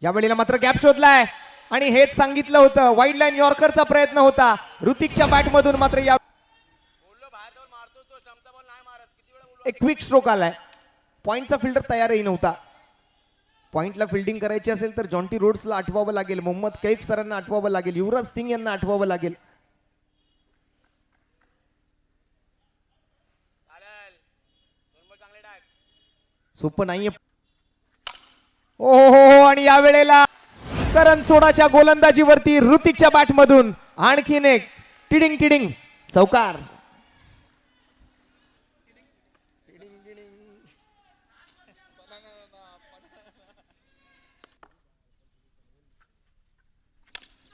या वेळेला मात्र गॅप शोधलाय आणि हेच सांगितलं होतं, वाईड लाईन यॉर्करचा प्रयत्न होता ऋतिकच्या बॅट मधून. मात्र या एक क्विक स्ट्रोक आलाय. पॉइंटचा फिल्डर तयारही नव्हता. पॉइंटला फिल्डिंग करायची असेल तर जॉन्टी रोड्सला आठवावं लागेल, मोहम्मद कैफ सरांना आठवावं लागेल, युवराज सिंग यांना आठवावं लागेल. सोपं नाहीये. ओहो, आणि या वेळेला करण सोडाच्या गोलंदाजीवरती ऋतिकच्या बॅट मधून आणखीन एक टिडिंग टिडिंग चौकार.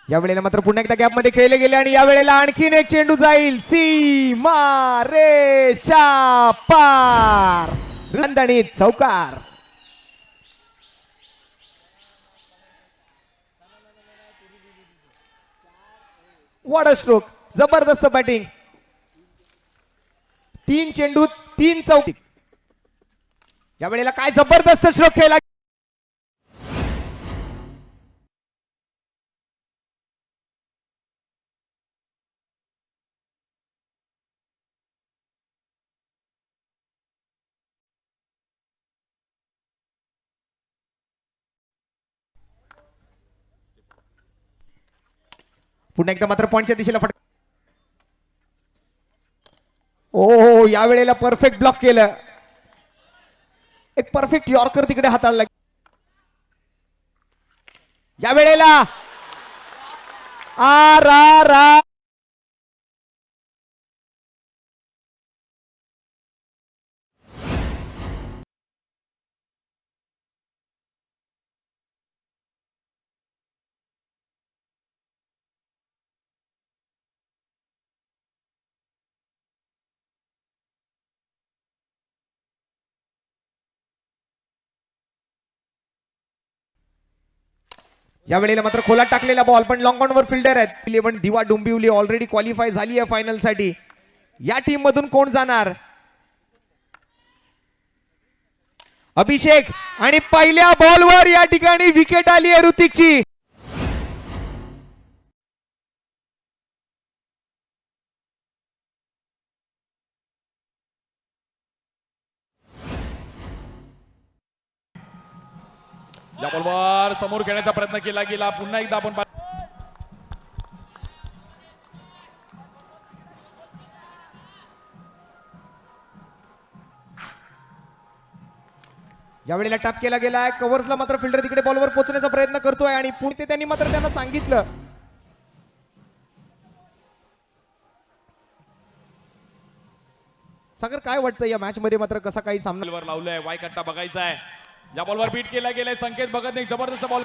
या वेळेला मात्र पुन्हा एकदा गॅप मध्ये खेळले गेले आणि या वेळेला आणखीन एक चेंडू जाईल सीमा रेषा पार. रंदणीत चौकार. What a stroke. जबरदस्त बॅटिंग. 3 चेंडू 3 चौकी. या वेळेला काय जबरदस्त स्ट्रोक खेळला. पुन्हा एकदा मात्र पॉइंटच्या दिशेला फटका. ओ, या वेळेला परफेक्ट ब्लॉक केलं. एक परफेक्ट यॉर्कर तिकडे हाताळला. या वेळेला आर आर आर. या वेळेला मात्र खोलात टाकलेला बॉल, पण लॉंग ऑन वर फिल्डर आहेत. 11 दिवा डोंबिवली ऑलरेडी क्वालिफाय झाली आहे फायनल साठी. या टीम मधून कोण जाणार. अभिषेक, आणि पहिल्या बॉलवर या ठिकाणी विकेट आली आहे ऋतिकची. या बॉलवर समोर खेळण्याचा प्रयत्न केला गेला. पुन्हा एकदा आपण या वेळेला टॅप केला गेलाय. कव्हर्सला मात्र फिल्डर तिकडे बॉलवर पोहोचण्याचा प्रयत्न करतोय आणि पुढे त्यांनी मात्र त्यांना सांगितलं. सागर, काय वाटतं या मॅच मध्ये मात्र कसा काही सामना लावलाय. वाय कट्टा बघायचा आहे. या बॉलवर बीट केला गेलाय. संकेत बघत नाही. जबरदस्त बॉल